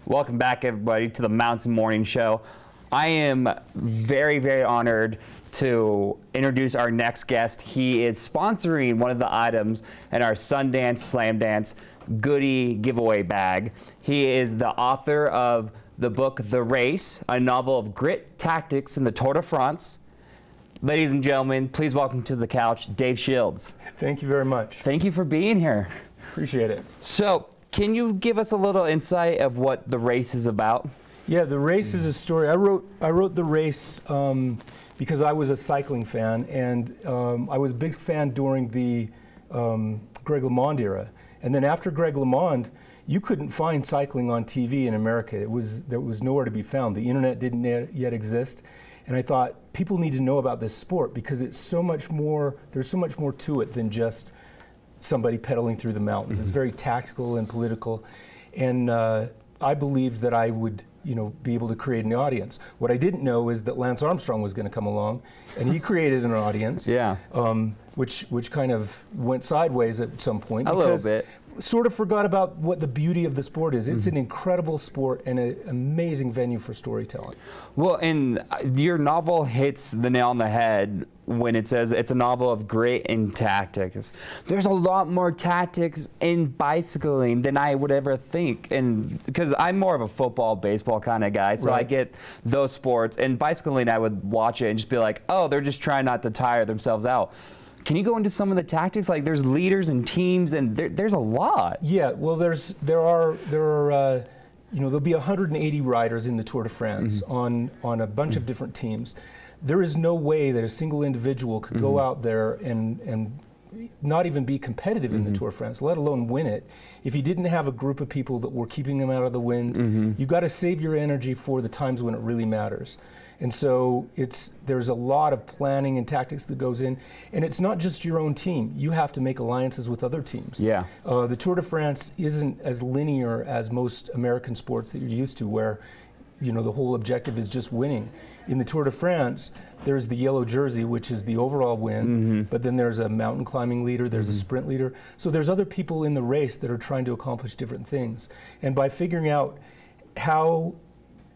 Welcome back, everybody, to the Mountain Morning Show. I am very, very honored to introduce our next guest. He is sponsoring one of the items in our Sundance Slam Dance goodie giveaway bag. He is the author of the book The Race, a novel of grit, tactics, and the Tour de France. Ladies and gentlemen, please welcome to the couch, Dave Shields. Thank you very much. Thank you for being here. Appreciate it. So, can you give us a little insight of what The Race is about? Yeah, The Race is a story. I wrote The Race because I was a cycling fan, and I was a big fan during the Greg LeMond era. And then after Greg LeMond, you couldn't find cycling on TV in America. There was nowhere to be found. The internet didn't yet exist. And I thought people need to know about this sport because it's so much more, there's so much more to it than just somebody pedaling through the mountains. It's very tactical and political. And I believed that I would, be able to create an audience. What I didn't know is that Lance Armstrong was going to come along, and he created an audience. Yeah. Which kind of went sideways at some point. A little bit. Sort of forgot about what the beauty of the sport is. It's an incredible sport and an amazing venue for storytelling. Well, and your novel hits the nail on the head when it says it's a novel of grit and tactics. There's a lot more tactics in bicycling than I would ever think, and because I'm more of a football, baseball kind of guy, so I get those sports. And bicycling, I would watch it and just be like, oh, they're just trying not to tire themselves out. Can you go into some of the tactics? Like, there's leaders and teams, and there's a lot. Yeah, well, there are there'll be 180 riders in the Tour de France on a bunch of different teams. There is no way that a single individual could go out there and not even be competitive in the Tour de France, let alone win it, if you didn't have a group of people that were keeping them out of the wind. You've got to save your energy for the times when it really matters. And so there's a lot of planning and tactics that goes in, and it's not just your own team. You have to make alliances with other teams. Yeah. The Tour de France isn't as linear as most American sports that you're used to, where the whole objective is just winning. In the Tour de France, there's the yellow jersey, which is the overall win, but then there's a mountain climbing leader, there's a sprint leader. So there's other people in the race that are trying to accomplish different things. And by figuring out how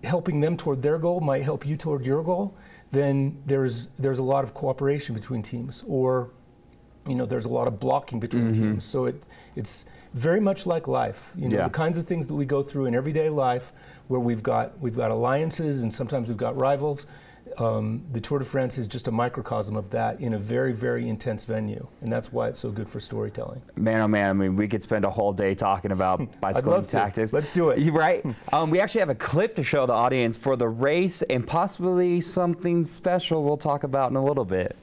helping them toward their goal might help you toward your goal, then there's a lot of cooperation between teams, or there's a lot of blocking between teams. So it's very much like life. The kinds of things that we go through in everyday life, where we've got alliances and sometimes we've got rivals. The Tour de France is just a microcosm of that in a very, very intense venue, and that's why it's so good for storytelling. Man, oh man, I mean, we could spend a whole day talking about bicycling tactics. Let's do it. Right? We actually have a clip to show the audience for the race and possibly something special we'll talk about in a little bit.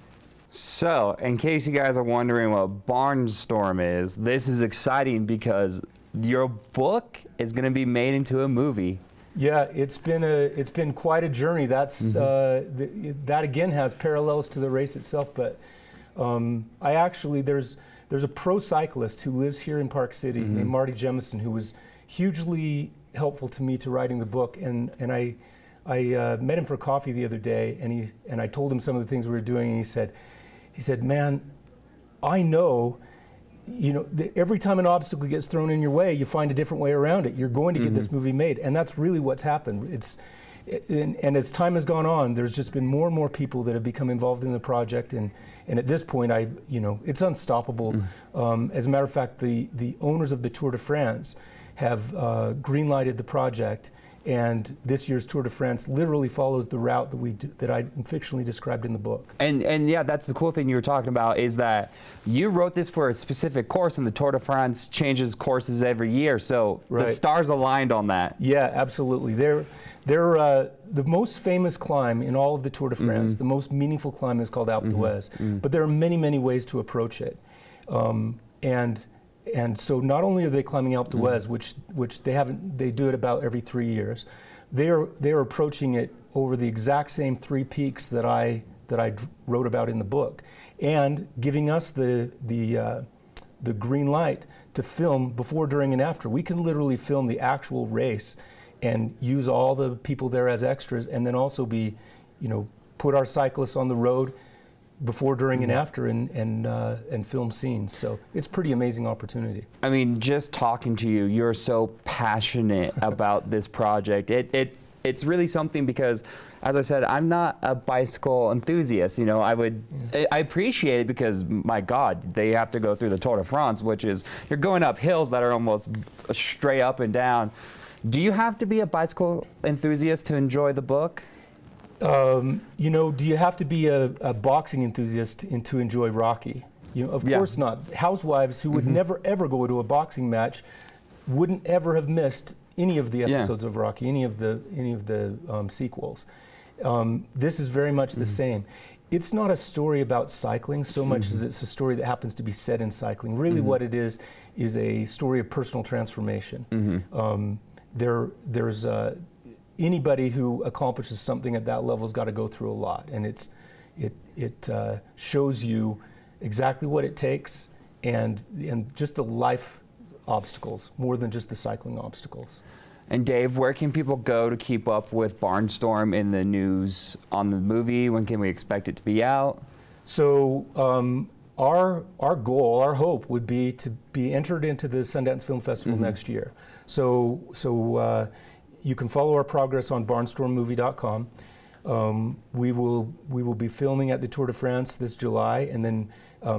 So, in case you guys are wondering what Barnstorm is, this is exciting because your book is going to be made into a movie. Yeah, it's been quite a journey. That's that again has parallels to the race itself. But there's a pro cyclist who lives here in Park City named Marty Jemison, who was hugely helpful to me to writing the book. And I met him for coffee the other day, and I told him some of the things we were doing, and he said, man, I know. Every time an obstacle gets thrown in your way, you find a different way around it. You're going to get this movie made, and that's really what's happened. And as time has gone on, there's just been more and more people that have become involved in the project, and at this point, it's unstoppable. As a matter of fact, the owners of the Tour de France have green-lighted the project. And this year's Tour de France literally follows the route that I fictionally described in the book. And yeah, that's the cool thing you were talking about, is that you wrote this for a specific course, and the Tour de France changes courses every year. So the stars aligned on that. Yeah, absolutely. They're the most famous climb in all of the Tour de France. The most meaningful climb is called Alpe d'Huez. But there are many, many ways to approach it. And so not only are they climbing Alpe d'Huez, which they do it about every 3 years, they're approaching it over the exact same 3 peaks that I wrote about in the book, and giving us the green light to film before, during, and after. We can literally film the actual race and use all the people there as extras, and then also put our cyclists on the road before, during, and after, and film scenes. So it's a pretty amazing opportunity. I mean, just talking to you, you're so passionate about this project. It's really something because, as I said, I'm not a bicycle enthusiast. You know, I appreciate it because, my God, they have to go through the Tour de France, which is, you're going up hills that are almost straight up and down. Do you have to be a bicycle enthusiast to enjoy the book? You know, do you have to be a boxing enthusiast to enjoy Rocky? You know, of course not. Housewives who would never ever go to a boxing match wouldn't ever have missed any of the episodes of Rocky, any of the sequels. This is very much the same. It's not a story about cycling so much as it's a story that happens to be set in cycling. Really, what it is a story of personal transformation. There's anybody who accomplishes something at that level has got to go through a lot, and it shows you exactly what it takes and just the life obstacles more than just the cycling obstacles. And Dave, where can people go to keep up with Barnstorm in the news on the movie? When can we expect it to be out? So our goal, our hope would be to be entered into the Sundance Film Festival next year. So you can follow our progress on barnstormmovie.com. We will be filming at the Tour de France this July, and then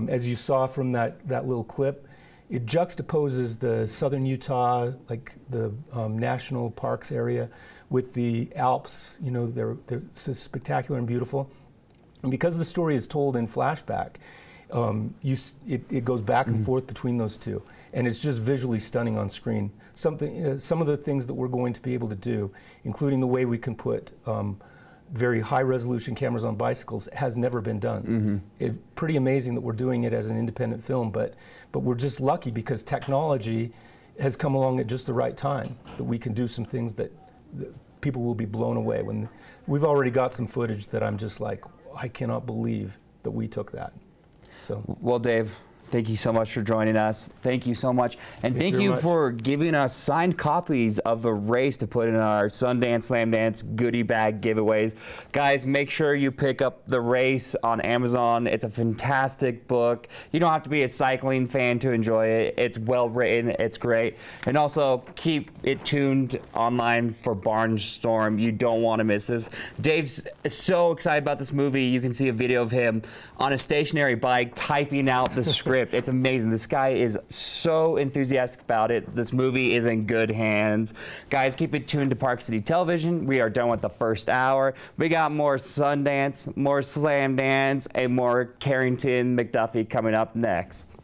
as you saw from that little clip, it juxtaposes the southern Utah, like the national parks area, with the Alps. You know, they're so spectacular and beautiful. And because the story is told in flashback, it goes back and forth between those two, and it's just visually stunning on screen. Some of the things that we're going to be able to do, including the way we can put very high resolution cameras on bicycles, has never been done. It's pretty amazing that we're doing it as an independent film, but we're just lucky because technology has come along at just the right time, that we can do some things that people will be blown away. When we've already got some footage that I'm just like, I cannot believe that we took that. So, well, Dave, thank you so much for joining us. Thank you so much. And thank you for giving us signed copies of the race to put in our Sundance Slam Dance goodie bag giveaways. Guys, make sure you pick up The Race on Amazon. It's a fantastic book. You don't have to be a cycling fan to enjoy it. It's well written. It's great. And also, keep it tuned online for Barnstorm. You don't want to miss this. Dave's so excited about this movie. You can see a video of him on a stationary bike typing out the script. It's amazing. This guy is so enthusiastic about it. This movie is in good hands. Guys, keep it tuned to Park City Television. We are done with the first hour. We got more Sundance, more Slam Dance, and more Carrington McDuffie coming up next.